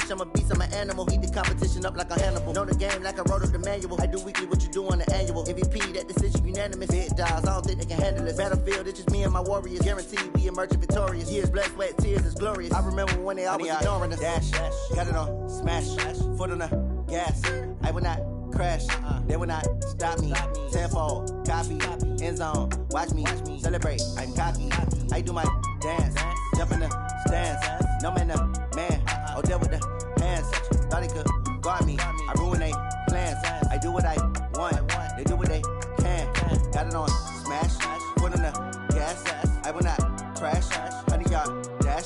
Smash, I'm a beast, I'm an animal. Heat the competition up like a Hannibal. Know the game like I wrote up the manual. I do weekly what you do on the annual. MVP, that decision unanimous. Big dogs, I don't think they can handle it. Battlefield, it's just me and my warriors. Guaranteed we emerging victorious. Years, blood, sweat, tears, it's glorious. I remember when they always ignoring us. Dash, got it on, smash, foot on the gas. I will not crash, they will not stop me. Tenfold, copy, end zone, watch me celebrate. I'm cocky, I do my dance, jump in the stands. No man, man, oh there with the hands. Thought he could guard me, I ruin they plans. I do what I want, they do what they can. Got it on, smash, foot on the gas. I will not crash, 100-yard dash,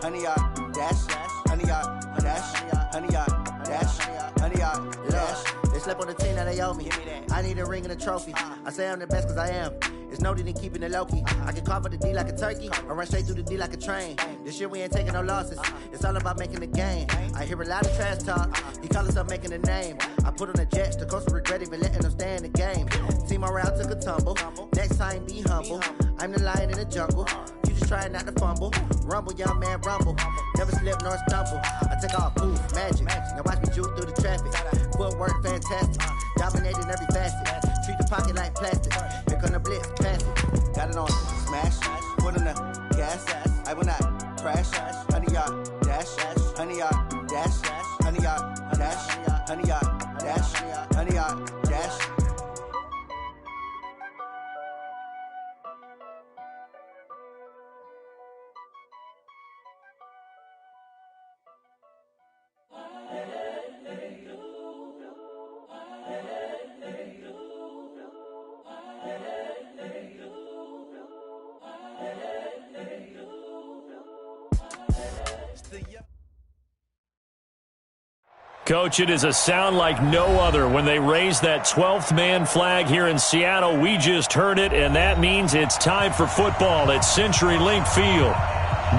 100-yard dash, 100-yard dash, 100-yard dash, 100-yard dash. They slept on the team that they owe me. I need a ring and a trophy. I say I'm the best cause I am. It's noted in keeping it low-key. I can call for the D like a turkey, or run straight through the D like a train. This year we ain't taking no losses. It's all about making the game. I hear a lot of trash talk. He call himself making a name. I put on the Jets. The coach will regret even letting them stay in the game. Team morale took a tumble. Next time be humble. I'm the lion in the jungle. You just trying not to fumble. Rumble, young man, rumble. Never slip nor stumble. I take off, poof, magic. Now watch me juke through the traffic. Footwork fantastic. Dominating every facet. Treat the pocket like plastic. Here come the blitz, pass it. Got it on, smash. Foot on the gas. I will not crash. 100-yard dash. 100-yard dash. 100-yard dash. 100-yard dash. 100-yard dash. Coach, it is a sound like no other when they raise that 12th man flag here in Seattle. We just heard it, and that means it's time for football at CenturyLink Field.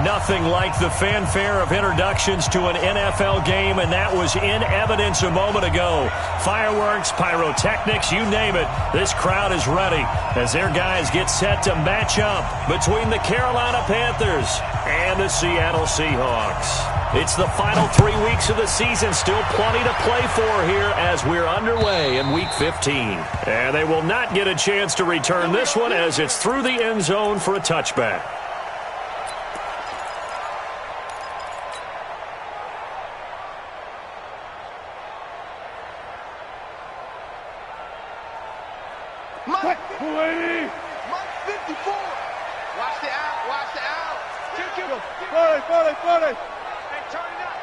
Nothing like the fanfare of introductions to an NFL game, and that was in evidence a moment ago. Fireworks, pyrotechnics, you name it. This crowd is ready as their guys get set to match up between the Carolina Panthers and the Seattle Seahawks. It's the final 3 weeks of the season, still plenty to play for here as we're underway in Week 15. And they will not get a chance to return this one as it's through the end zone for a touchback. Mike 54. Watch the out, watch the out. 40. Hey, turn it up.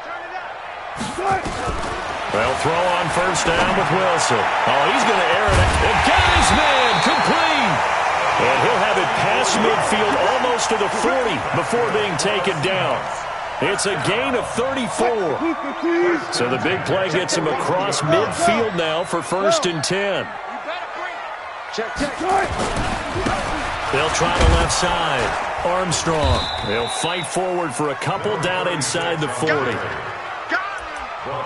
They'll throw on first down with Wilson. Oh, he's going to air it. And got his man complete. And he'll have it past midfield almost to the 40 before being taken down. It's a gain of 34. So the big play gets him across midfield now for 1st and 10. Check. They'll try the left side. Armstrong. They'll fight forward for a couple down inside the 40.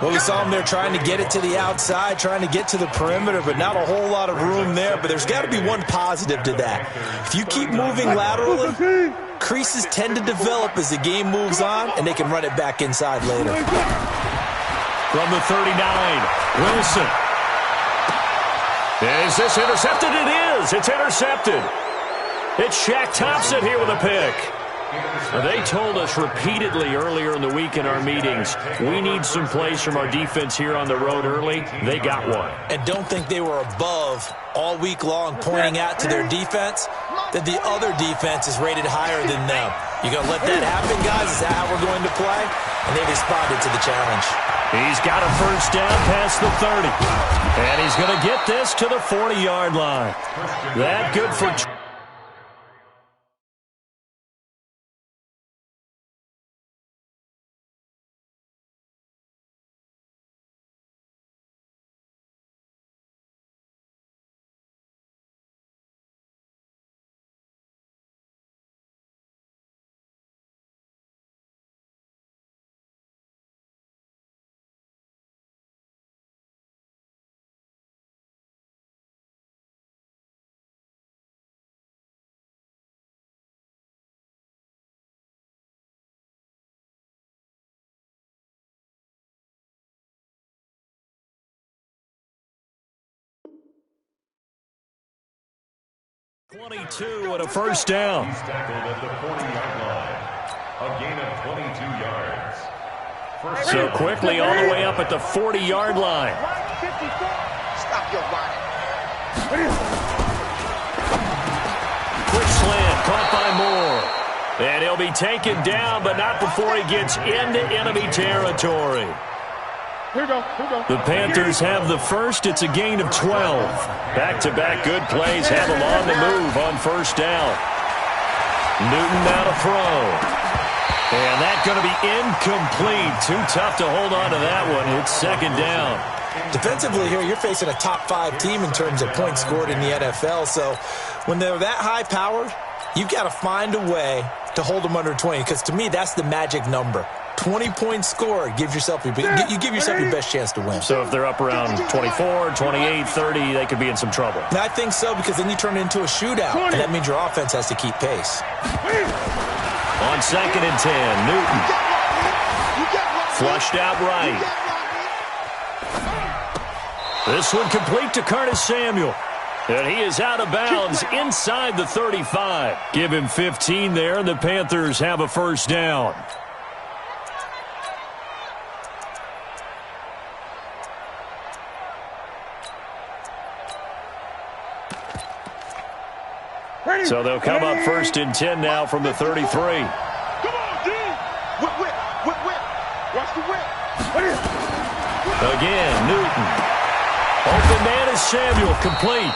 Well, we saw him there trying to get it to the outside, trying to get to the perimeter, but not a whole lot of room there. But there's got to be one positive to that. If you keep moving laterally, creases tend to develop as the game moves on, and they can run it back inside later. From the 39, Wilson. Is this intercepted? It is. It's intercepted. It's Shaq Thompson here with a pick. They told us repeatedly earlier in the week in our meetings, we need some plays from our defense here on the road early. They got one. And don't think they were above all week long pointing out to their defense that the other defense is rated higher than them. You going to let that happen, guys? Is that how we're going to play? And they responded to the challenge. He's got a first down past the 30. And he's going to get this to the 40-yard line. That good for 22 and a first down. He's tackled at the 40-yard line. A gain of 22 yards. So quickly all the way up at the 40-yard line. Stop your running. Quick slant, caught by Moore. And he'll be taken down, but not before he gets into enemy territory. Here we go. The Panthers have the first. It's a gain of 12. Back-to-back good plays have them on the move on first down. Newton now to throw. And that's going to be incomplete. Too tough to hold on to that one. It's second down. Defensively here, you're facing a top-5 team in terms of points scored in the NFL. So when they're that high-powered, you've got to find a way to hold them under 20. Because to me, that's the magic number. 20 points scored, you give yourself your best chance to win. So if they're up around 24, 28, 30, they could be in some trouble. And I think so, because then you turn it into a shootout, and that means your offense has to keep pace. On second and 10, Newton. Flushed out right. This one complete to Curtis Samuel. And he is out of bounds inside the 35. Give him 15 there, and the Panthers have a first down. So they'll come up first and 10 now from the 33. Come on, D. Whip. Watch the whip. Again, Newton. Open man is Samuel, complete.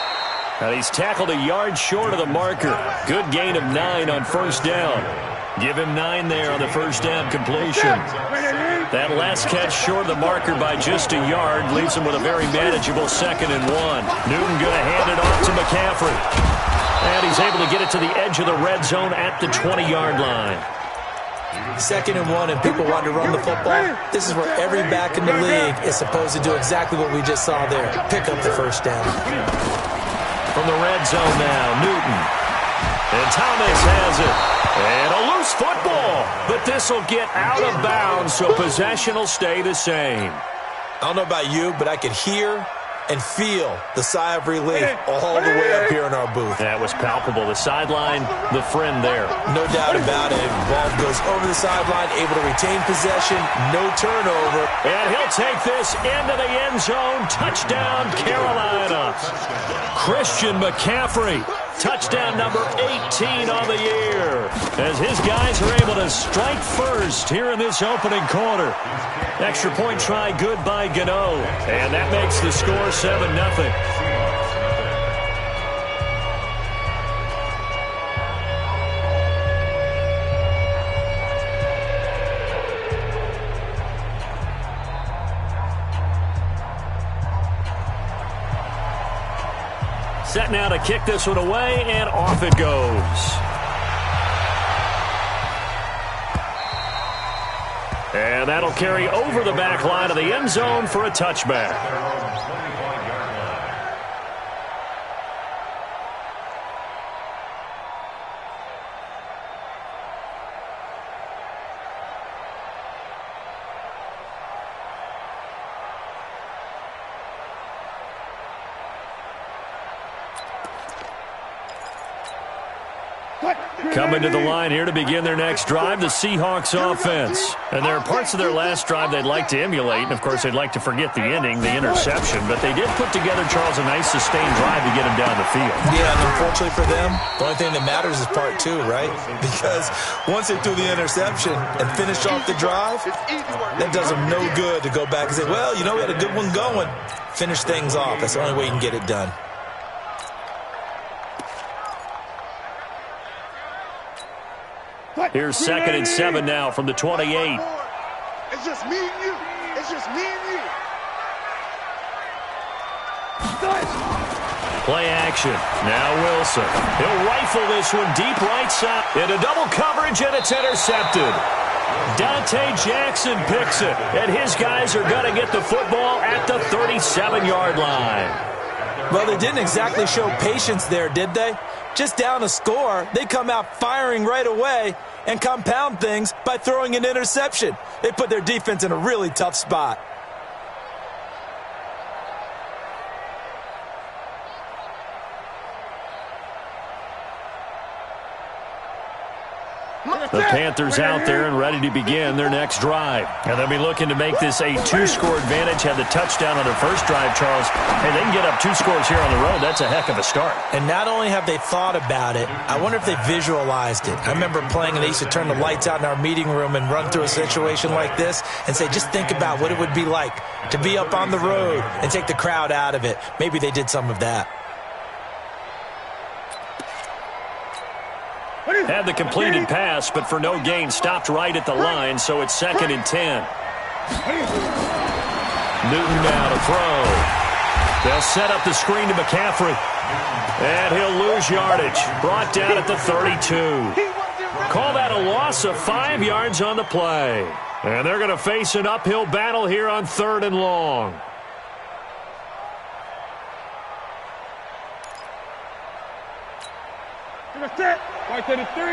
And he's tackled a yard short of the marker. Good gain of 9 on first down. Give him 9 there on the first down completion. That last catch short of the marker by just a yard leaves him with a very manageable second and 1. Newton going to hand it off to McCaffrey. And he's able to get it to the edge of the red zone at the 20-yard line. Second and 1, and people want to run the football. This is where every back in the league is supposed to do exactly what we just saw there. Pick up the first down. From the red zone now, Newton. And Thomas has it. And a loose football. But this will get out of bounds, so possession will stay the same. I don't know about you, but I could hear and feel the sigh of relief all the way up here in our booth. That was palpable. The sideline, the friend there. No doubt about it. Ball goes over the sideline, able to retain possession, no turnover. And he'll take this into the end zone. Touchdown, Carolina. Christian McCaffrey. Touchdown number 18 on the year. As his guys are able to strike first here in this opening quarter. Extra point try good by Gano. And that makes the score 7-0. Set now to kick this one away, and off it goes. And that'll carry over the back line of the end zone for a touchback. Coming to the line here to begin their next drive, the Seahawks offense. And there are parts of their last drive they'd like to emulate, and of course they'd like to forget the inning, the interception, but they did put together, Charles, a nice sustained drive to get him down the field. Yeah, and unfortunately for them, the only thing that matters is part 2, right? Because once they threw the interception and finished off the drive, that does them no good to go back and say, well, you know, we had a good one going. Finish things off. That's the only way you can get it done. Here's second and 7 now from the 28. It's just me and you. It's just me and you. Play action. Now Wilson. He'll rifle this one deep right side. Into double coverage, and it's intercepted. Dante Jackson picks it, and his guys are going to get the football at the 37-yard line. Well, they didn't exactly show patience there, did they? Just down a score, they come out firing right away and compound things by throwing an interception. They put their defense in a really tough spot. The Panthers out there and ready to begin their next drive. And they'll be looking to make this a 2-score advantage. Had the touchdown on their first drive, Charles. Hey, they can get up 2 scores here on the road. That's a heck of a start. And not only have they thought about it, I wonder if they visualized it. I remember playing and they used to turn the lights out in our meeting room and run through a situation like this and say, just think about what it would be like to be up on the road and take the crowd out of it. Maybe they did some of that. Had the completed pass, but for no gain, stopped right at the line, so it's 2nd and 10. Newton now to throw. They'll set up the screen to McCaffrey. And he'll lose yardage. Brought down at the 32. Call that a loss of 5 yards on the play. And they're going to face an uphill battle here on 3rd and long. Right to the 3, 8.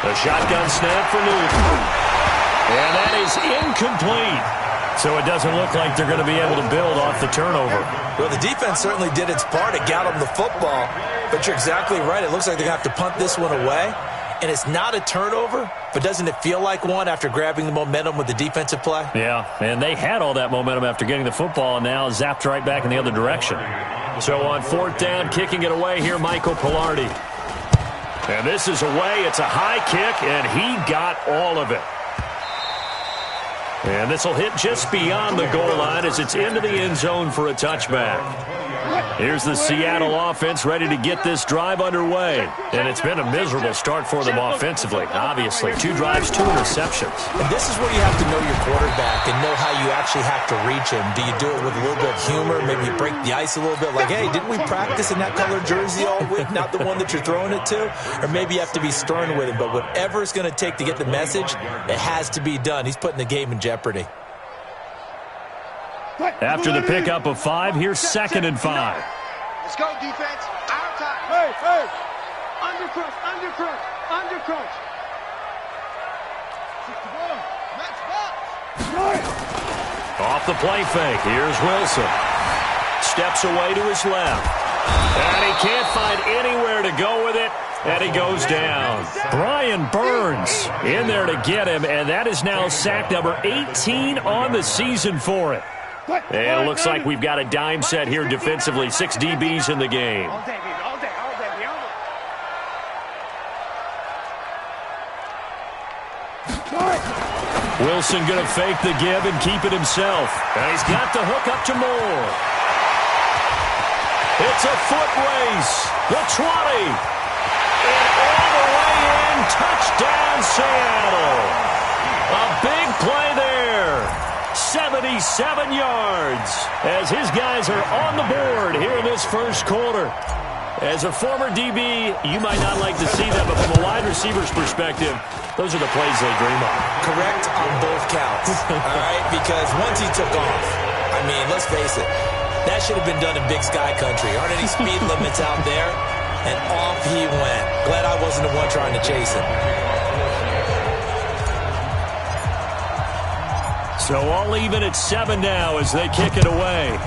The shotgun snap for Newton. And that is incomplete. So it doesn't look like they're going to be able to build off the turnover. Well, the defense certainly did its part. It got them the football. But you're exactly right. It looks like they're going to have to punt this one away. And it's not a turnover, but doesn't it feel like one after grabbing the momentum with the defensive play? Yeah, and they had all that momentum after getting the football and now zapped right back in the other direction. So on 4th down, kicking it away here, Michael Pilardi. And this is away. It's a high kick, and he got all of it. And this will hit just beyond the goal line as it's into the end zone for a touchback. Here's the Seattle offense ready to get this drive underway. And it's been a miserable start for them offensively, obviously. 2 drives, 2 interceptions. And this is where you have to know your quarterback and know how you actually have to reach him. Do you do it with a little bit of humor, maybe break the ice a little bit, like, hey, didn't we practice in that colored jersey all week, not the one that you're throwing it to? Or maybe you have to be stern with him. But whatever it's going to take to get the message, it has to be done. He's putting the game in jeopardy. After the pickup of 5, here's 2nd and 5. Let's go, defense. Our time. Hey. Undercrunch. 61. Next box. Off the play fake. Here's Wilson. Steps away to his left. And he can't find anywhere to go with it. And he goes down. Brian Burns in there to get him. And that is now sack number 18 on the season for it. And it looks like we've got a dime set here defensively. 6 DBs in the game. All day, baby. All day. Wilson going to fake the give and keep it himself. And he's got the hook up to Moore. It's a foot race. The 20. And all the way in. Touchdown, Seattle. A big play there. 77 yards as his guys are on the board here in this first quarter. As a former DB, you might not like to see that, but from a wide receiver's perspective, those are the plays they dream of. Correct on both counts, all right? Because once he took off, I mean, let's face it, that should have been done in Big Sky Country. Aren't any speed limits out there? And off he went. Glad I wasn't the one trying to chase him. So all even at 7 now as they kick it away.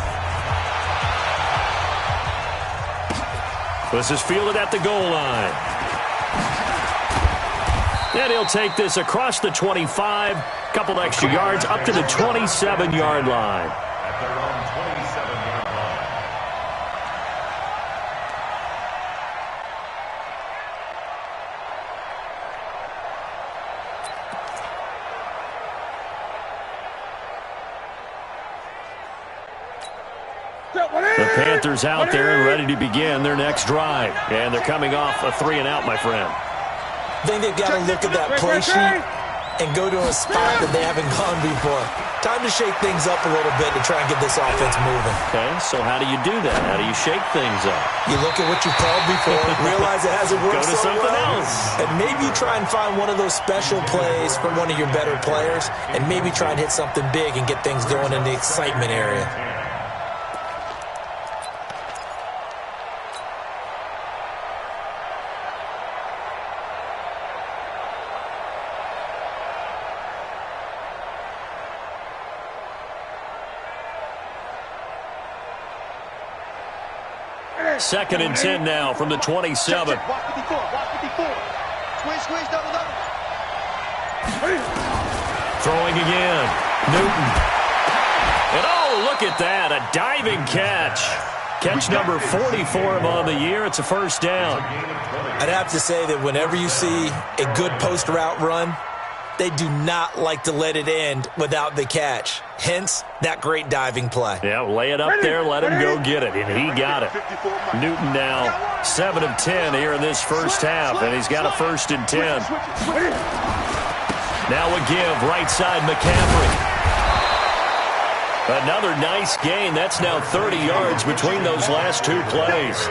This is fielded at the goal line. And he'll take this across the 25, couple extra yards up to the 27-yard line. At their own 27-yard line. The Panthers out there and ready to begin their next drive. And they're coming off a 3-and-out, my friend. I think they've got to look at that play sheet and go to a spot that they haven't gone before. Time to shake things up a little bit to try and get this offense moving. Okay, so how do you do that? How do you shake things up? You look at what you've called before, realize it hasn't worked Go to so something well, else. and maybe you try and find one of those special plays from one of your better players, and maybe try and hit something big and get things going in the excitement area. 2nd and 10 now from the 27. Check. Watch 54. Watch 54. Squeeze, double. Throwing again. Newton. And oh, look at that. A diving catch. Catch number 44 on the year. It's a first down. I'd have to say that whenever you see a good post route run, they do not like to let it end without the catch. Hence, that great diving play. Yeah, lay it up there, let him go get it, and he got it. Newton now 7 of 10 here in this first half, and he's got a 1st and 10. Now a give, right side McCaffrey. Another nice gain. That's now 30 yards between those last 2 plays.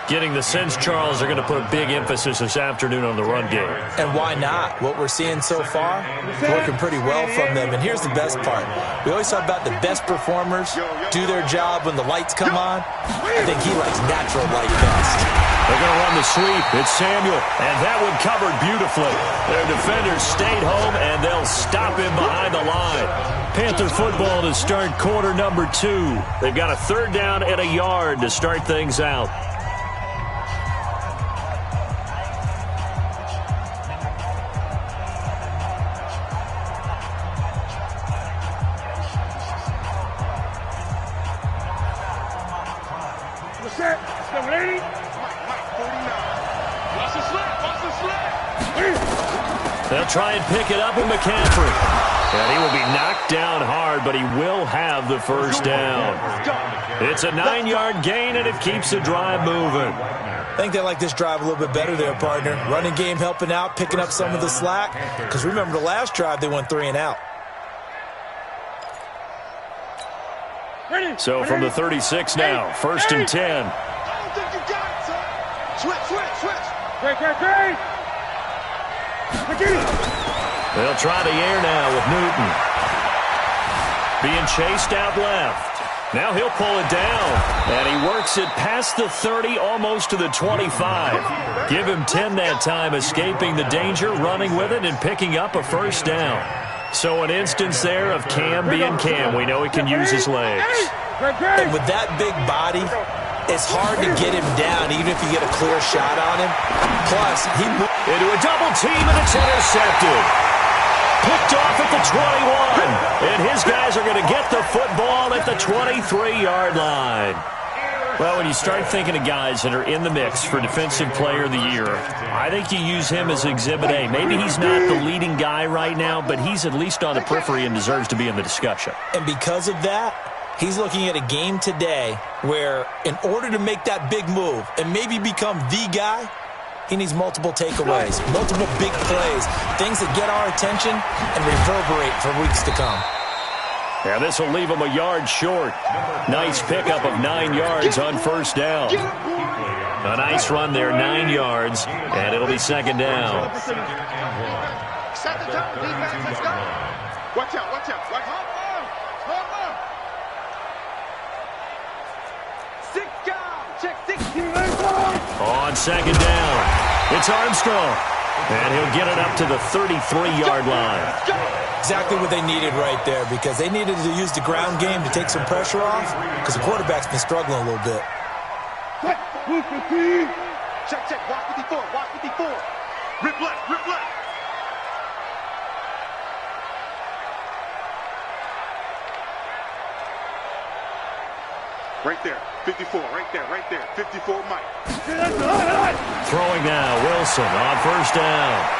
Getting the sense, Charles, are going to put a big emphasis this afternoon on the run game. And why not? What we're seeing so far, working pretty well from them. And here's the best part. We always talk about the best performers do their job when the lights come on. I think he likes natural light best. They're going to run the sweep. It's Samuel. And that one covered beautifully. Their defenders stayed home, and they'll stop him behind the line. Panther football to start quarter number 2. They've got a 3rd down and a yard to start things out. They'll try and pick it up with McCaffrey. And he will be knocked down hard, but he will have the first down. It's a 9-yard gain, and it keeps the drive moving. I think they like this drive a little bit better there, partner. Running game helping out, picking up some of the slack. Because remember, the last drive, they went 3 and out. So from the 36 now, 1st and 10. I don't think you got it, son. Switch. Great. They'll try the air now with Newton. Being chased out left. Now he'll pull it down. And he works it past the 30, almost to the 25. Give him 10 that time, escaping the danger, running with it, and picking up a first down. So an instance there of Cam being Cam. We know he can use his legs. And with that big body, it's hard to get him down, even if you get a clear shot on him. Plus, he moved into a double team, and it's intercepted. Picked off at the 21. And his guys are going to get the football at the 23-yard line. Well, when you start thinking of guys that are in the mix for Defensive Player of the Year, I think you use him as Exhibit A. Maybe he's not the leading guy right now, but he's at least on the periphery and deserves to be in the discussion. And because of that, he's looking at a game today where in order to make that big move and maybe become the guy, he needs multiple takeaways, multiple big plays, things that get our attention and reverberate for weeks to come. Yeah, this will leave him a yard short. Nice pickup of 9 yards on first down. A nice run there, 9 yards, and it'll be 2nd down. Set the tone, defense, let's go. Watch out. Check 16. On 2nd down, it's Armstrong. And he'll get it up to the 33-yard line. Exactly what they needed right there, because they needed to use the ground game to take some pressure off, because the quarterback's been struggling a little bit. Check. Watch 54. Rip left. Right there. 54. Right there. 54, Mike. Throwing now, Wilson on first down.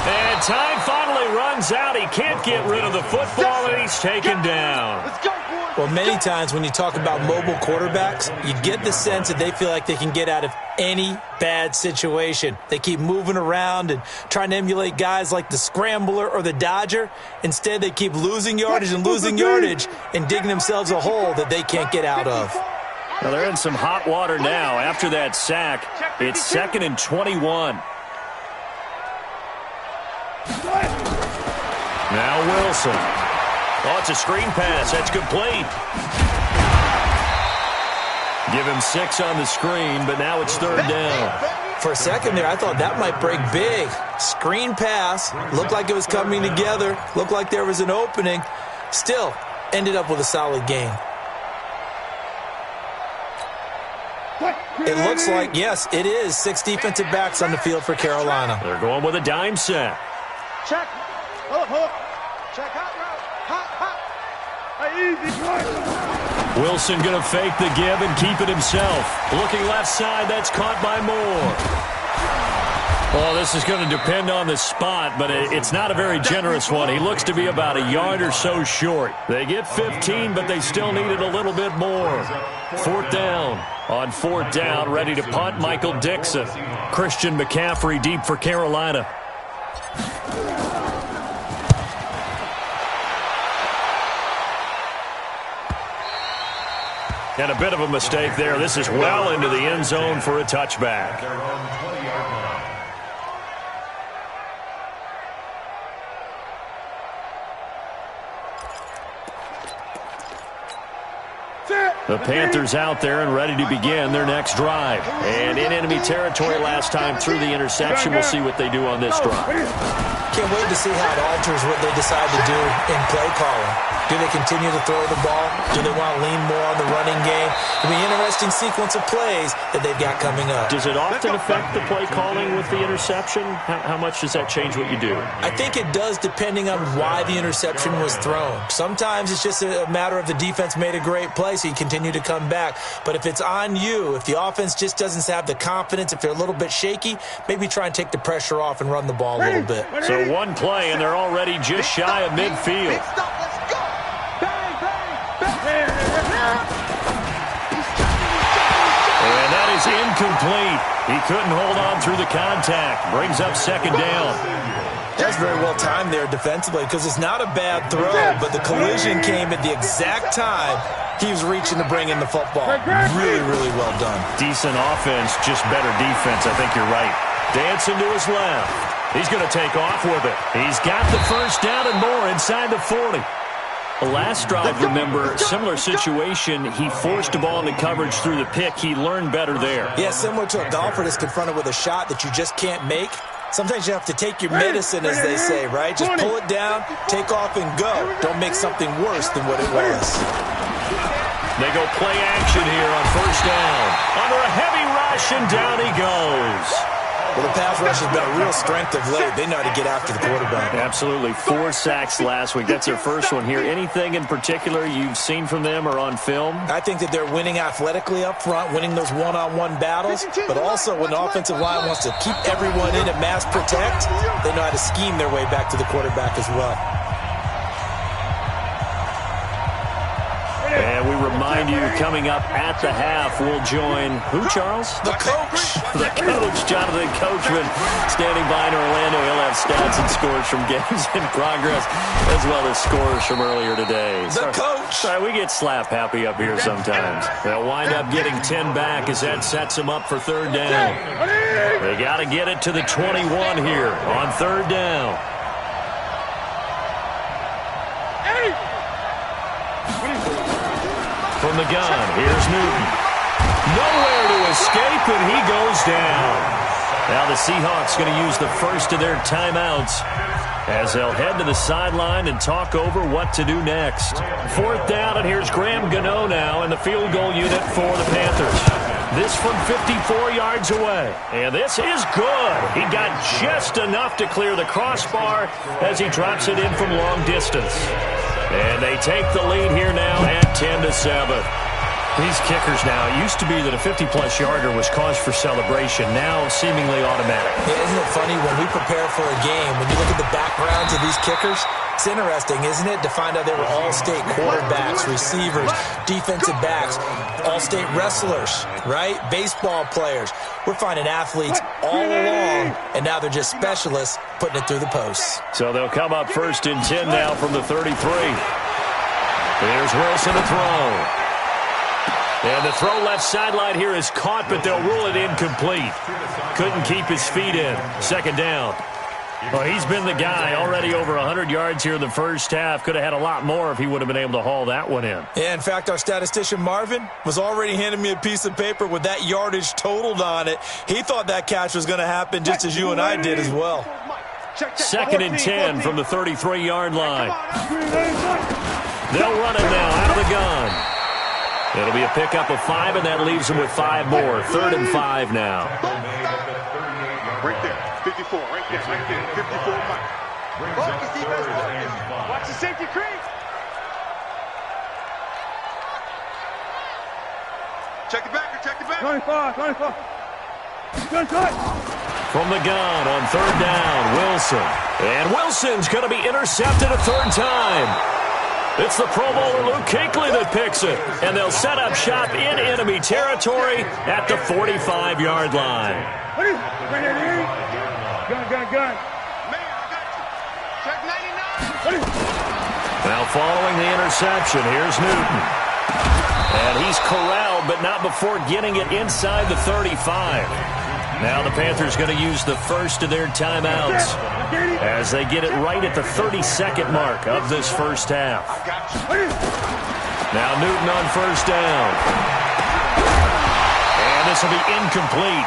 And time finally runs out. He can't get rid of the football, and he's taken down. Let's go, boy. Well, many times when you talk about mobile quarterbacks, you get the sense that they feel like they can get out of any bad situation. They keep moving around and trying to emulate guys like the Scrambler or the Dodger. Instead, they keep losing yardage and digging themselves a hole that they can't get out of. Well, they're in some hot water now. After that sack, it's 2nd and 21. Now Wilson. Oh, it's a screen pass. That's complete. Give him 6 on the screen, but now it's 3rd down. For a second there, I thought that might break big. Screen pass. Looked like it was coming together. Looked like there was an opening. Still, ended up with a solid gain. It looks like, yes, it is 6 defensive backs on the field for Carolina. They're going with a dime set. Check. Hold up. Check hot route. Hot. Wilson going to fake the give and keep it himself. Looking left side, that's caught by Moore. Well, this is going to depend on the spot, but it's not a very generous one. He looks to be about a yard or so short. They get 15, but they still needed a little bit more. 4th down. On 4th down, ready to punt, Michael Dixon. Christian McCaffrey deep for Carolina. And a bit of a mistake there. This is well into the end zone for a touchback. The Panthers out there and ready to begin their next drive. And in enemy territory last time through the interception. We'll see what they do on this drive. Can't wait to see how it alters what they decide to do in play calling. Do they continue to throw the ball? Do they want to lean more on the running game? It'll be an interesting sequence of plays that they've got coming up. Does it often affect the play calling with the interception? How much does that change what you do? I think it does depending on why the interception was thrown. Sometimes it's just a matter of the defense made a great play, so you continue to come back. But if it's on you, if the offense just doesn't have the confidence, if they're a little bit shaky, maybe try and take the pressure off and run the ball a little bit. So one play, and they're already just shy of midfield. And that is incomplete. He couldn't hold on through the contact. Brings up 2nd down. That's very well timed there defensively because it's not a bad throw, but the collision came at the exact time he was reaching to bring in the football. Really, really well done. Decent offense, just better defense. I think you're right. Dancing to his left. He's going to take off with it. He's got the 1st down and more inside the 40. The last drive, remember, similar situation. He forced the ball into coverage through the pick. He learned better there. Yeah, similar to a golfer that's confronted with a shot that you just can't make. Sometimes you have to take your medicine, as they say, right? Just pull it down, take off, and go. Don't make something worse than what it was. They go play action here on 1st down. Under a heavy rush, and down he goes. Well, the pass rush has been a real strength of late. They know how to get after the quarterback. Absolutely. 4 sacks last week. That's their first one here. Anything in particular you've seen from them or on film? I think that they're winning athletically up front, winning those one-on-one battles, but also when the offensive line wants to keep everyone in and mass protect, they know how to scheme their way back to the quarterback as well. And we remind you, coming up at the half, we'll join who, Charles? The coach. The coach, Jonathan Coachman, standing by in Orlando. He'll have stats and scores from games in progress, as well as scores from earlier today. The coach. Sorry, we get slap happy up here sometimes. They'll wind up getting 10 back as that sets them up for 3rd down. They got to get it to the 21 here on 3rd down. From the gun, here's Newton. Nowhere to escape, and he goes down. Now the Seahawks going to use the first of their timeouts as they'll head to the sideline and talk over what to do next. 4th down, and here's Graham Gano now in the field goal unit for the Panthers. This from 54 yards away. And this is good. He got just enough to clear the crossbar as he drops it in from long distance. And they take the lead here now at 10-7. These kickers now, it used to be that a 50-plus yarder was cause for celebration, now seemingly automatic. Yeah, isn't it funny when we prepare for a game, when you look at the backgrounds of these kickers, it's interesting, isn't it, to find out they were all-state quarterbacks, receivers, defensive backs, all-state wrestlers, right? Baseball players. We're finding athletes all along, and now they're just specialists putting it through the posts. So they'll come up 1st and 10 now from the 33. Here's Wilson to throw. And the throw left sideline here is caught, but they'll rule it incomplete. Couldn't keep his feet in. 2nd down. Well, he's been the guy already over 100 yards here in the first half. Could have had a lot more if he would have been able to haul that one in. Yeah, in fact, our statistician Marvin was already handing me a piece of paper with that yardage totaled on it. He thought that catch was going to happen just as you and I did as well. 2nd and 10 from the 33-yard line. They'll run it now out of the gun. It'll be a pickup of 5, and that leaves them with 5 more. 3rd and 5 now. Right there. 54. Right there. Right there. 54. Focus, defense, focus. Watch the safety creep. Check it back. Check it back. 25. Good. From the gun on 3rd down, Wilson. And Wilson's going to be intercepted a 3rd time. It's the Pro Bowler Luke Kuechly that picks it. And they'll set up shop in enemy territory at the 45-yard line. Gun. Man, I got you. Check 99. Now following the interception, here's Newton. And he's corralled, but not before getting it inside the 35. Now the Panthers going to use the first of their timeouts as they get it right at the 32nd mark of this first half. Now Newton on 1st down. And this will be incomplete.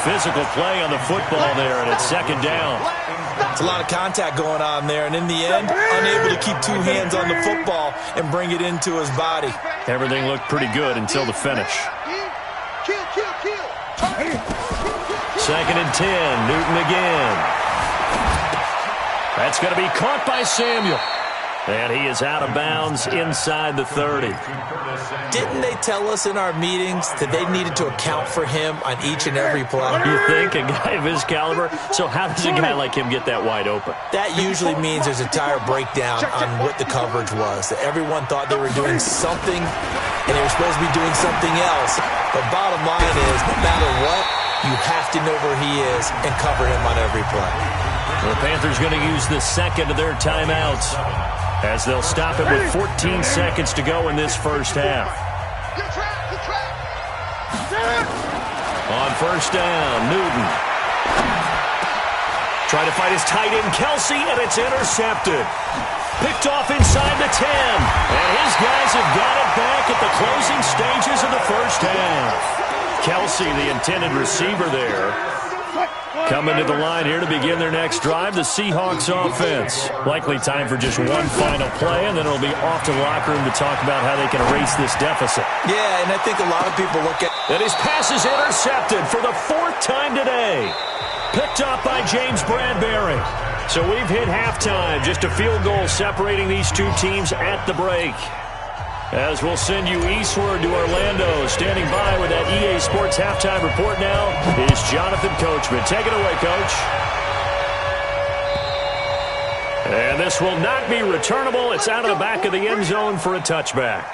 Physical play on the football there, and it's 2nd down. It's a lot of contact going on there, and in the end, unable to keep 2 hands on the football and bring it into his body. Everything looked pretty good until the finish. Kill. 2nd and 10, Newton again. That's going to be caught by Samuel. And he is out of bounds inside the 30. Didn't they tell us in our meetings that they needed to account for him on each and every play? You think? A guy of his caliber? So how does a guy like him get that wide open? That usually means there's a tire breakdown on what the coverage was. That everyone thought they were doing something, and they were supposed to be doing something else. But bottom line is, no matter what, you have to know where he is and cover him on every play. The Panthers going to use the 2nd of their timeouts as they'll stop it with 14 seconds to go in this first half. On 1st down, Newton. Trying to fight his tight end, Kelsey, and it's intercepted. Picked off inside the 10. And his guys have got it back at the closing stages of the first half. Kelsey, the intended receiver there, coming to the line here to begin their next drive, the Seahawks offense. Likely time for just one final play, and then it'll be off to the locker room to talk about how they can erase this deficit. Yeah, and I think a lot of people look at... And his pass is intercepted for the 4th time today. Picked up by James Bradbury. So we've hit halftime. Just a field goal separating these two teams at the break. As we'll send you eastward to Orlando. Standing by with that EA Sports halftime report now is Jonathan Coachman. Take it away, Coach. And this will not be returnable. It's out of the back of the end zone for a touchback.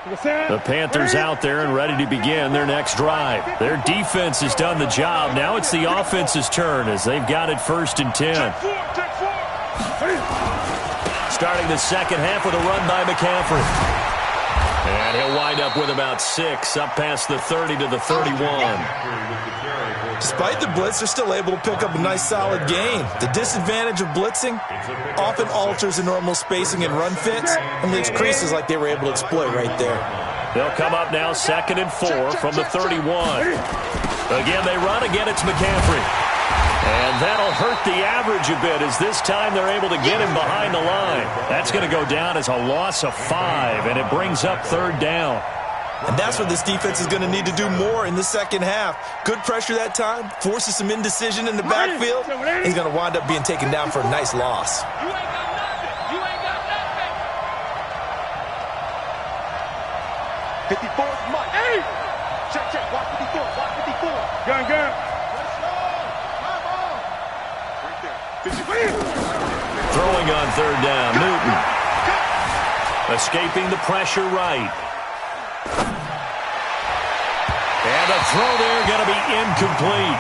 The Panthers out there and ready to begin their next drive. Their defense has done the job. Now it's the offense's turn as they've got it 1st and 10. Starting the second half with a run by McCaffrey. And he'll wind up with about 6 up past the 30 to the 31. Despite the blitz, they're still able to pick up a nice solid gain. The disadvantage of blitzing often alters the normal spacing and run fits and leaves creases like they were able to exploit right there. They'll come up now 2nd and 4 from the 31. Again, they run. Again, it's McCaffrey. And that'll hurt the average a bit as this time they're able to get him behind the line. That's going to go down as a loss of 5, and it brings up 3rd down. And that's what this defense is going to need to do more in the second half. Good pressure that time, forces some indecision in the backfield. He's going to wind up being taken down for a nice loss. You ain't got nothing. You ain't got nothing. 54's Mike. Hey! Check. Watch 54. Watch 54. Gun. Let's go. Come on. Right there. 54. Throwing on 3rd down, Newton. Escaping the pressure right. And the throw there going to be incomplete.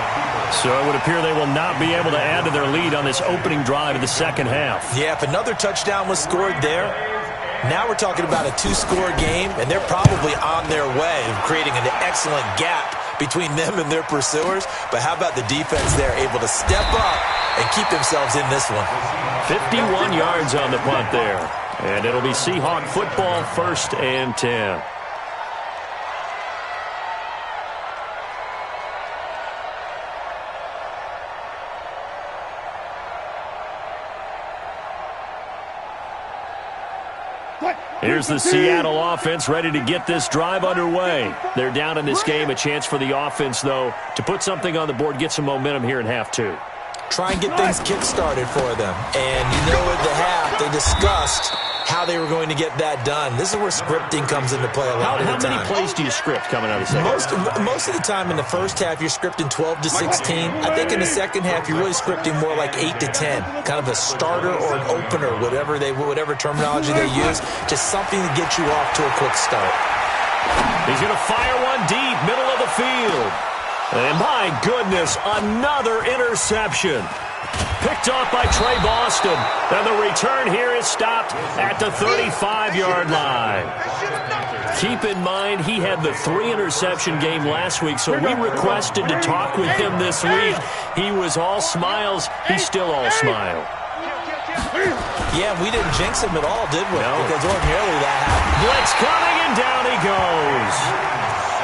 So it would appear they will not be able to add to their lead on this opening drive of the second half. Yeah, if another touchdown was scored there, now we're talking about a 2-score game, and they're probably on their way of creating an excellent gap between them and their pursuers. But how about the defense there, able to step up and keep themselves in this one? 51 yards on the punt there. And it'll be Seahawk football, 1st and 10. Here's the Seattle offense ready to get this drive underway. They're down in this game. A chance for the offense, though, to put something on the board, get some momentum here in half two. Try and get things kick-started for them. And you know at the half, they discussed how they were going to get that done. This is where scripting comes into play a lot of the time. How many plays do you script coming out of the second? Most of the time in the first half, you're scripting 12 to 16. I think in the second half, you're really scripting more like 8 to 10. Kind of a starter or an opener, whatever terminology they use. Just something to get you off to a quick start. He's going to fire one deep, middle of the field. And my goodness, another interception. Picked off by Trey Boston. And the return here is stopped at the 35-yard line. Keep in mind, he had the 3-interception game last week, so we requested to talk with him this week. He was all smiles. He's still all smile. Yeah, we didn't jinx him at all, did we? No. Because ordinarily that happens. Blitz coming, and down he goes.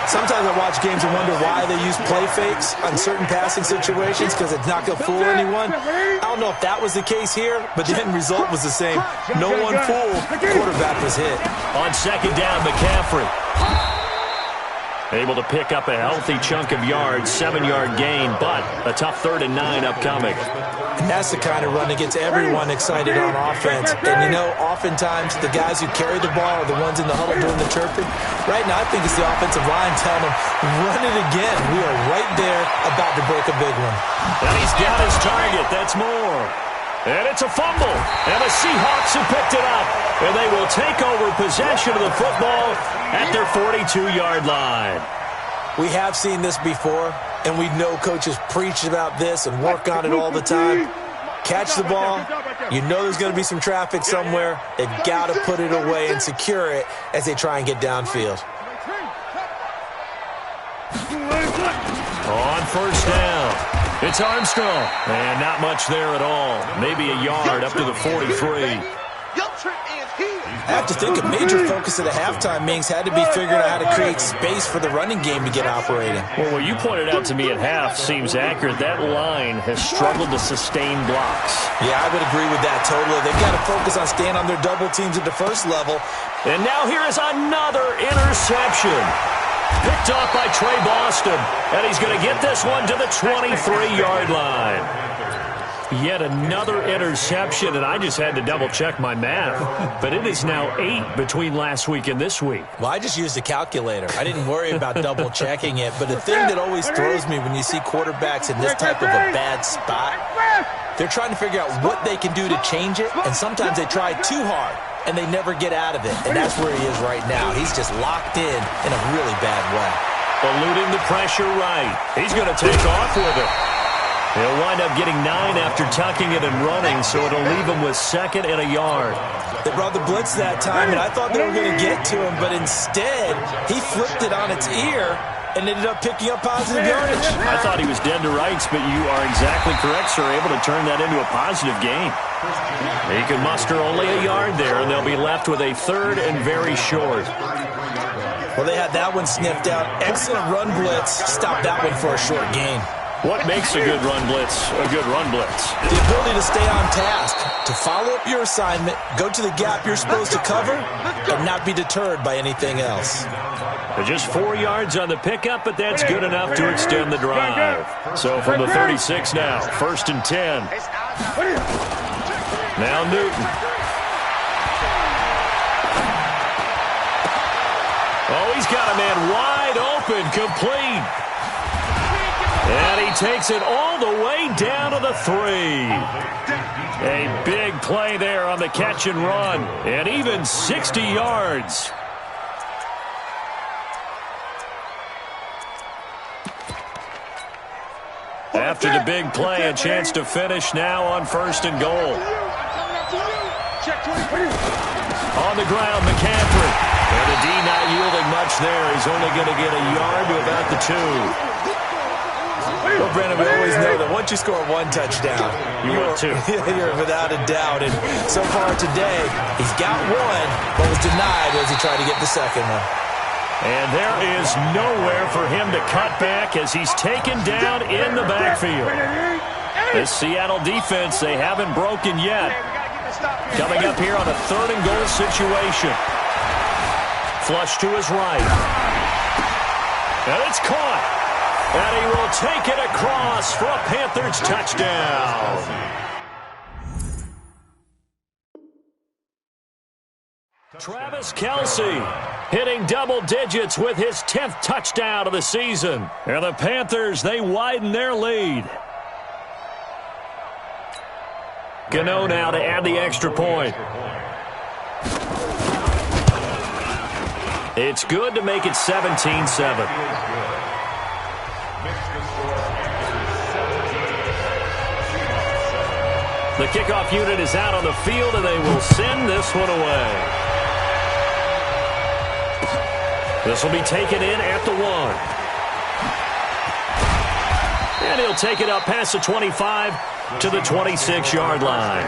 Sometimes I watch games and wonder why they use play fakes on certain passing situations because it's not going to fool anyone. I don't know if that was the case here, but the end result was the same. No one fooled. Quarterback was hit. On second down, McCaffrey. Able to pick up a healthy chunk of yards, 7-yard gain, but a tough 3rd and 9 upcoming. And that's the kind of run that gets everyone excited on offense. And, you know, oftentimes the guys who carry the ball are the ones in the huddle doing the chirping. Right now, I think it's the offensive line telling them, run it again. We are right there about to break a big one. And he's got his target. That's more. And it's a fumble. And the Seahawks have picked it up. And they will take over possession of the football at their 42-yard line. We have seen this before, and we know coaches preach about this and work on it all the time. Catch the ball. You know there's going to be some traffic somewhere. They've got to put it away and secure it as they try and get downfield. On first down, it's Armstrong. And not much there at all. Maybe a yard up to the 43. I have to think a major focus of the halftime meetings had to be figuring out how to create space for the running game to get operating. Well, what you pointed out to me at half seems accurate. That line has struggled to sustain blocks. Yeah, I would agree with that totally. They've got to focus on staying on their double teams at the first level. And now here is another interception. Picked off by Trey Boston. And he's going to get this one to the 23-yard line. Yet another interception, and I just had to double-check my math. But it is now 8 between last week and this week. Well, I just used a calculator. I didn't worry about double-checking it. But the thing that always throws me when you see quarterbacks in this type of a bad spot, they're trying to figure out what they can do to change it, and sometimes they try too hard, and they never get out of it. And that's where he is right now. He's just locked in a really bad way. Eluding the pressure right. He's going to take off with it. He'll wind up getting 9 after tucking it and running, so it'll leave him with 2nd and a yard. They brought the blitz that time, and I thought they were going to get to him, but instead, he flipped it on its ear and ended up picking up positive yardage. I thought he was dead to rights, but you are exactly correct, sir. Able to turn that into a positive gain. He can muster only a yard there, and they'll be left with a 3rd and very short. Well, they had that one sniffed out. Excellent run blitz. Stopped that one for a short gain. What makes a good run blitz a good run blitz? The ability to stay on task, to follow up your assignment, go to the gap you're supposed to cover, and not be deterred by anything else. Just 4 yards on the pickup, but that's good enough to extend the drive. So from the 36 now, 1st and 10. Now Newton. Oh, he's got a man wide open, complete. And he takes it all the way down to the 3. A big play there on the catch and run. And even 60 yards. After the big play, a chance to finish now on 1st and goal. On the ground, McCaffrey. And the D not yielding much there. He's only going to get a yard to about the 2. Well, Brandon, we always know that once you score 1 touchdown, you're without a doubt. And so far today, he's got 1, but was denied as he tried to get the 2nd one. And there is nowhere for him to cut back as he's taken down in the backfield. This Seattle defense, they haven't broken yet. Coming up here on a 3rd and goal situation. Flush to his right. And it's caught. And he will take it across for a Panthers touchdown. Travis Kelce hitting double digits with his 10th touchdown of the season. And the Panthers, they widen their lead. Gano now to add the extra point. It's good to make it 17-7. The kickoff unit is out on the field, and they will send this one away. This will be taken in at the 1. And he'll take it up past the 25 to the 26-yard line.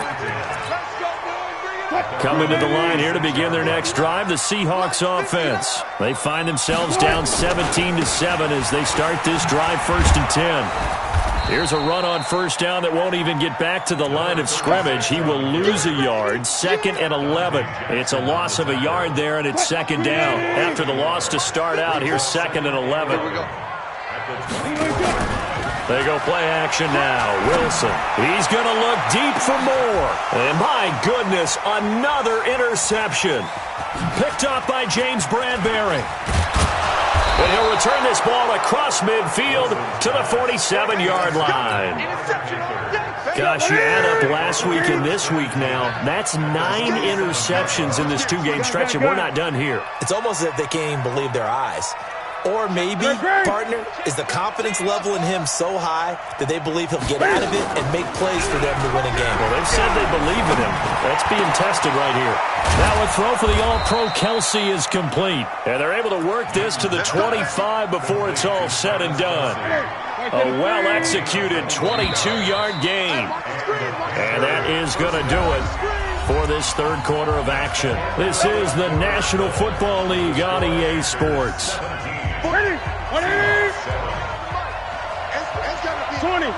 Coming to the line here to begin their next drive, the Seahawks offense. They find themselves down 17-7 as they start this drive 1st and 10. Here's a run on first down that won't even get back to the line of scrimmage. He will lose a yard, 2nd and 11. It's a loss of a yard there, and it's 2nd down. After the loss to start out, here's 2nd and 11. They go play action now. Wilson. He's going to look deep for more. And my goodness, another interception. Picked up by James Bradbury. And he'll return this ball across midfield to the 47-yard line. Gosh, you add up last week and this week now, that's 9 interceptions in this 2-game stretch, and we're not done here. It's almost as if they can't even believe their eyes. Or maybe, partner, is the confidence level in him so high that they believe he'll get out of it and make plays for them to win a game. Well, they've said they believe in him. That's being tested right here. Now a throw for the All-Pro Kelce is complete. And they're able to work this to the 25 before it's all said and done. A well-executed 22-yard gain. And that is going to do it for this third quarter of action. This is the National Football League on EA Sports. 20.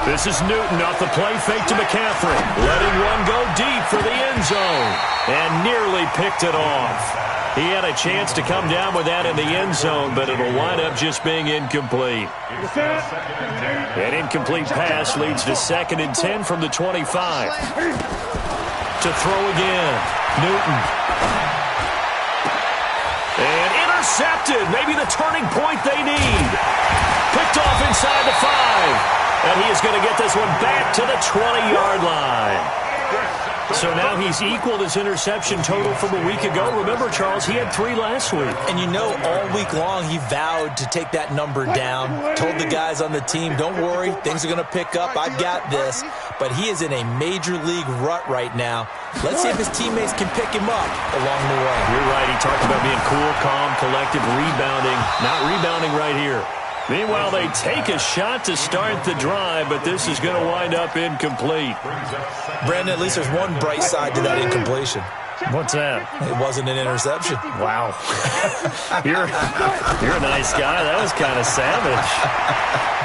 This is Newton off the play fake to McCaffrey. Letting one go deep for the end zone. And nearly picked it off. He had a chance to come down with that in the end zone, but it'll wind up just being incomplete. An incomplete pass leads to 2nd and 10 from the 25. To throw again. Newton. And intercepted. Maybe the turning point they need. Picked off inside the 5. And he is going to get this one back to the 20-yard line. So now he's equaled his interception total from a week ago. Remember, Charles, he had 3 last week. And you know, all week long he vowed to take that number down. Told the guys on the team, don't worry, things are going to pick up. I've got this. But he is in a major league rut right now. Let's see if his teammates can pick him up along the way. You're right. He talked about being cool, calm, collective, rebounding. Not rebounding right here. Meanwhile, they take a shot to start the drive, but this is going to wind up incomplete. Brandon, at least there's one bright side to that incompletion. What's that? It wasn't an interception. Wow. You're a nice guy. That was kind of savage.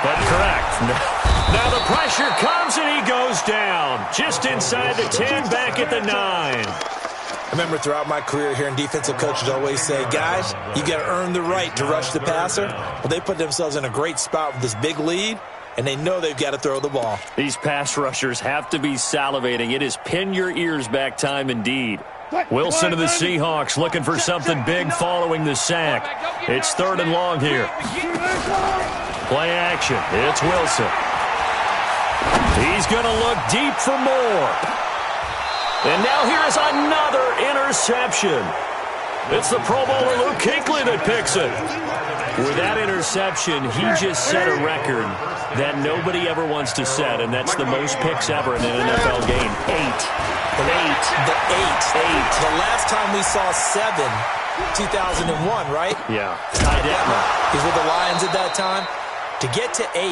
But correct. Now the pressure comes and he goes down. Just inside the 10, back at the 9. I remember throughout my career hearing defensive coaches always say, guys, you got to earn the right to rush the passer. Well, they put themselves in a great spot with this big lead, and they know they've got to throw the ball. These pass rushers have to be salivating. It is pin your ears back time indeed. Wilson of the Seahawks looking for something big following the sack. It's 3rd and long here. Play action. It's Wilson. He's going to look deep for more. And now here is another interception. It's the Pro Bowler Luke Kuechly that picks it. With that interception, he just set a record that nobody ever wants to set, and that's the most picks ever in an NFL game. 8. The last time we saw 7, 2001, right? Yeah. He's with the Lions at that time. To get to 8.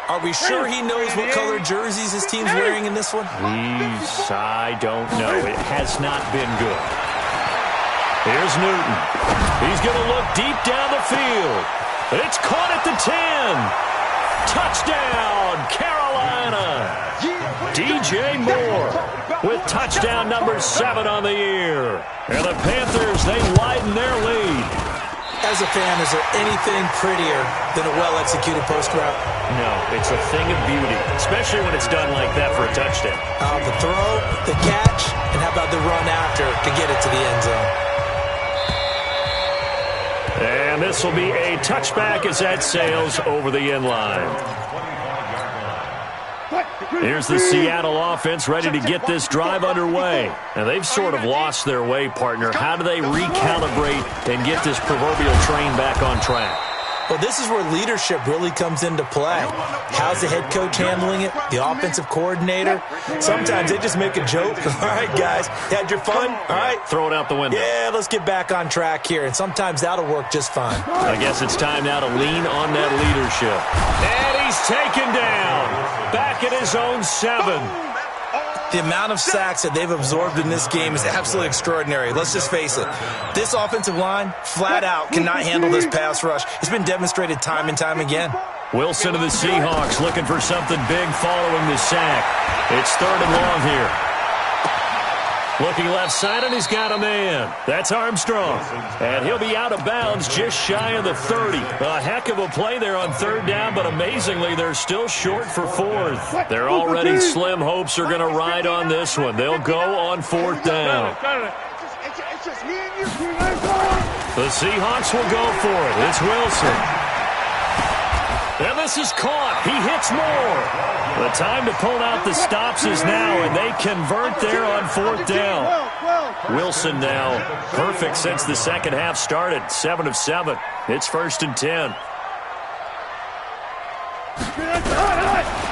Are we sure he knows what color jerseys his team's wearing in this one? I don't know. It has not been good. Here's Newton. He's going to look deep down the field. It's caught at the 10. Touchdown, Carolina. DJ Moore with touchdown number 7 on the year. And the Panthers, they widen their lead. As a fan, is there anything prettier than a well-executed post route? No, it's a thing of beauty, especially when it's done like that for a touchdown. The throw, the catch, and how about the run after to get it to the end zone? And this will be a touchback as that sails over the end line. Here's the Seattle offense ready to get this drive underway. And they've sort of lost their way, partner. How do they recalibrate and get this proverbial train back on track? Well, this is where leadership really comes into play. How's the head coach handling it? The offensive coordinator? Sometimes they just make a joke. All right, guys, had your fun? All right. Throw it out the window. Yeah, let's get back on track here. And sometimes that'll work just fine. I guess it's time now to lean on that leadership. And he's taken down. Back at his own 7. The amount of sacks that they've absorbed in this game is absolutely extraordinary. Let's just face it. This offensive line, flat out, cannot handle this pass rush. It's been demonstrated time and time again. Wilson of the Seahawks looking for something big following the sack. It's 3rd and long here. Looking left side, and he's got a man. That's Armstrong. And he'll be out of bounds just shy of the 30. A heck of a play there on 3rd down, but amazingly, they're still short for 4th. Their already slim hopes are going to ride on this one. They'll go on 4th down. The Seahawks will go for it. It's Wilson. And this is caught. He hits more. The time to pull out the stops is now, and they convert there on 4th down. Wilson now perfect since the second half started. 7 of 7. It's 1st and 10.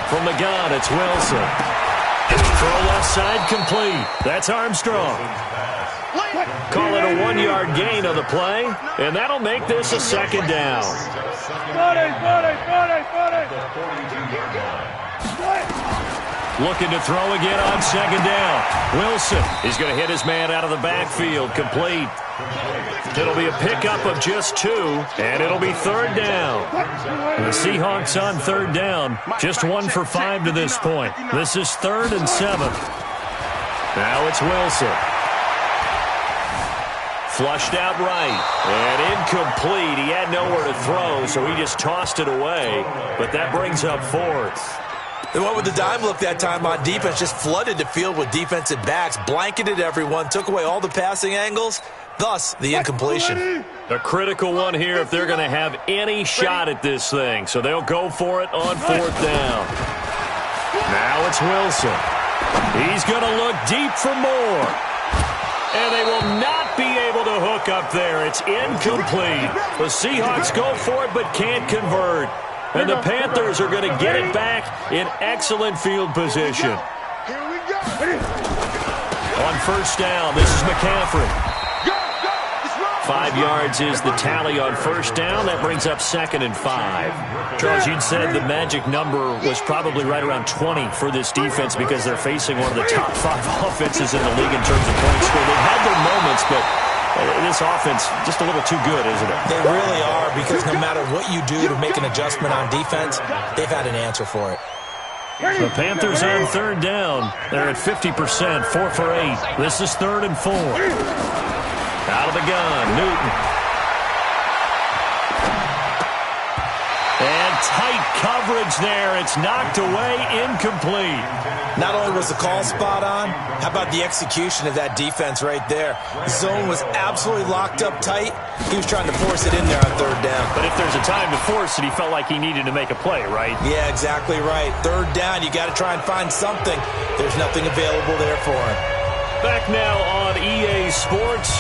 From the gun, it's Wilson. Throw left side complete. That's Armstrong. Call it a 1-yard gain on the play, and that'll make this a 2nd down. Looking to throw again on 2nd down. Wilson is going to hit his man out of the backfield. Complete. It'll be a pickup of just 2, and it'll be 3rd down. The Seahawks on 3rd down. Just 1 for 5 to this point. This is 3rd and 7. Now it's Wilson. Flushed out right, and incomplete. He had nowhere to throw, so he just tossed it away. But that brings up 4th. They went with the dime look that time on defense, just flooded the field with defensive backs, blanketed everyone, took away all the passing angles, thus the incompletion. A critical one here if they're going to have any shot at this thing. So they'll go for it on 4th down. Now it's Wilson. He's going to look deep for more. And they will not be able to hook up there. It's incomplete. The Seahawks go for it but can't convert. And the Panthers are going to get it back in excellent field position. On 1st down, this is McCaffrey. 5 yards is the tally on 1st down. That brings up 2nd and 5. Charles, you'd said the magic number was probably right around 20 for this defense because they're facing one of the top 5 offenses in the league in terms of points scored. They've had their moments, but this offense just a little too good, isn't it? They really are, because no matter what you do to make an adjustment on defense, they've had an answer for it. The Panthers on 3rd down. They're at 50%, 4 for 8. This is 3rd and 4. Out of the gun, Newton. And tight coverage there. It's knocked away, incomplete. Not only was the call spot on, how about the execution of that defense right there? The zone was absolutely locked up tight. He was trying to force it in there on 3rd down. But if there's a time to force it, he felt like he needed to make a play, right? Yeah, exactly right. 3rd down, you got to try and find something. There's nothing available there for him. Back now on EA Sports.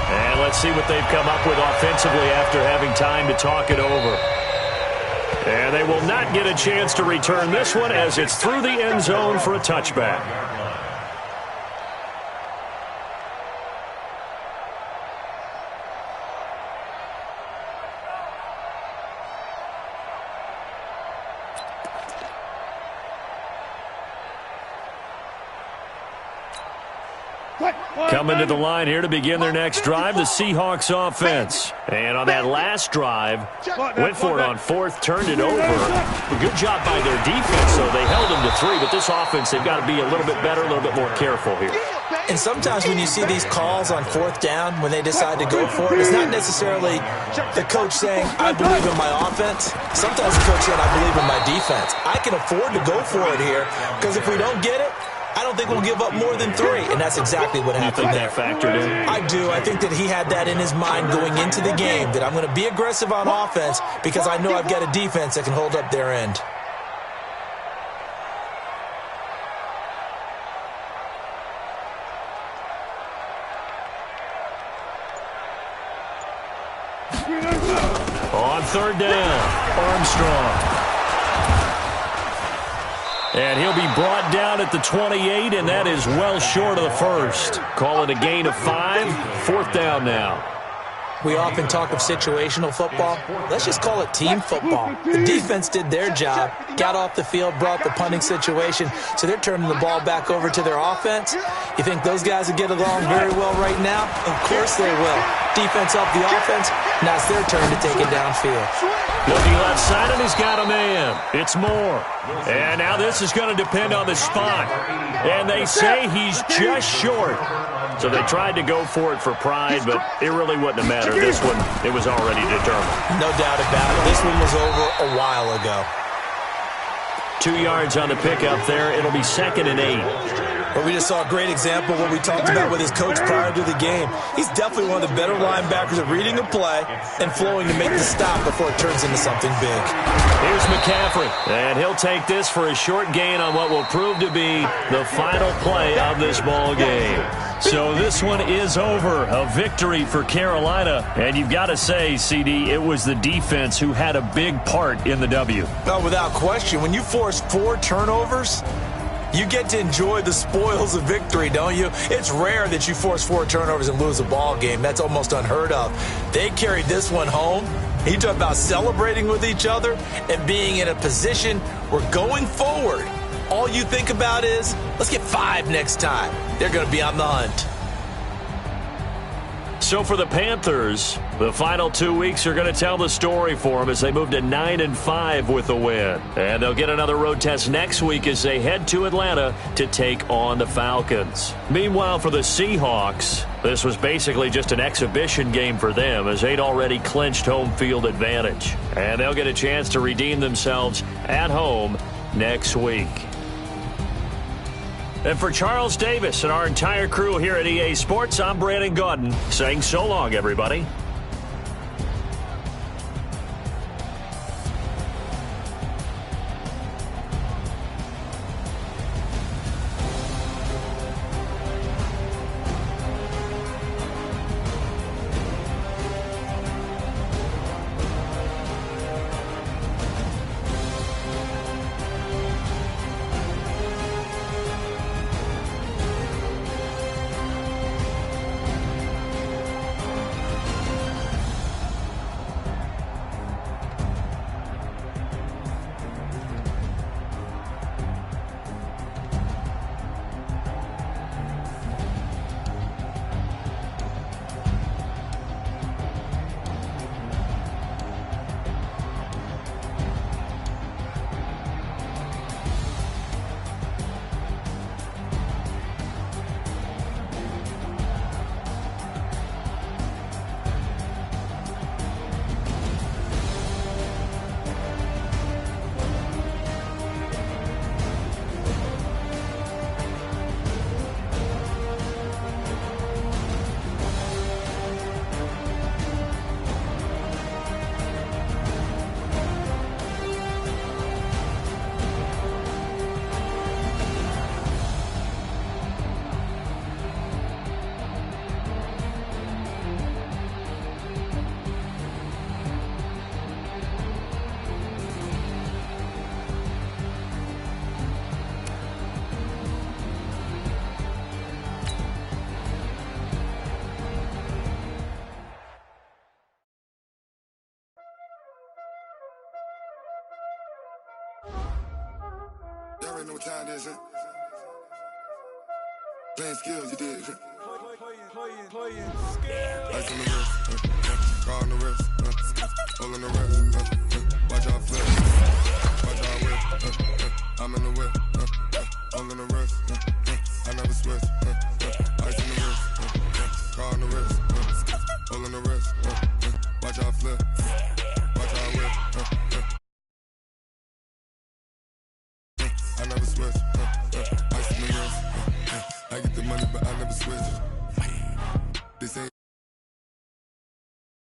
And let's see what they've come up with offensively after having time to talk it over. And they will not get a chance to return this one as it's through the end zone for a touchback. Coming to the line here to begin their next drive, the Seahawks offense. And on that last drive, went for it on fourth, turned it over. A good job by their defense, though. They held them to 3, but this offense, they've got to be a little bit better, a little bit more careful here. And sometimes when you see these calls on fourth down, when they decide to go for it, it's not necessarily the coach saying, I believe in my offense. Sometimes the coach saying, I believe in my defense. I can afford to go for it here, because if we don't get it, I don't think we'll give up more than 3, and that's exactly what happened there. You think that factored in? I do. I think that he had that in his mind going into the game, that I'm going to be aggressive on offense because I know I've got a defense that can hold up their end. On third down, Armstrong. And he'll be brought down at the 28, and that is well short of the first. Call it a gain of 5, fourth down now. We often talk of situational football. Let's just call it team football. The defense did their job, got off the field, brought the punting situation, so they're turning the ball back over to their offense. You think those guys will get along very well right now? Of course they will. Defense helped the offense. Now it's their turn to take it downfield. Looking left side, and he's got a man. It's Moore. And now this is going to depend on the spot. And they say he's just short. So they tried to go for it for pride, but it really wouldn't have mattered. This one, it was already determined. No doubt about it. This one was over a while ago. 2 yards on the pickup there. It'll be 2nd and 8. But we just saw a great example of what we talked about with his coach prior to the game. He's definitely one of the better linebackers at reading a play and flowing to make the stop before it turns into something big. Here's McCaffrey, and he'll take this for a short gain on what will prove to be the final play of this ball game. So this one is over. A victory for Carolina. And you've got to say, CD, it was the defense who had a big part in the W. Oh, without question. When you force 4 turnovers, you get to enjoy the spoils of victory, don't you? It's rare that you force 4 turnovers and lose a ball game. That's almost unheard of. They carried this one home. You talk about celebrating with each other and being in a position where going forward, all you think about is, let's get 5 next time. They're going to be on the hunt. So for the Panthers, the final 2 weeks are going to tell the story for them as they move to 9-5 with a win. And they'll get another road test next week as they head to Atlanta to take on the Falcons. Meanwhile, for the Seahawks, this was basically just an exhibition game for them as they'd already clinched home field advantage. And they'll get a chance to redeem themselves at home next week. And for Charles Davis and our entire crew here at EA Sports, I'm Brandon Gaudin saying so long, everybody. Y'all already know what time it is, huh? Playing skills, you did, huh? playing scale. Ice on the wrist, car on the wrist, all on the wrist, watch out flip, watch out whip, I'm in the whip, all on the wrist, I never switch, ice on the wrist, car on the wrist, all on the wrist, watch out flip, watch out whip, I never switch, ice on the wrist, I get the money but I never switch. They say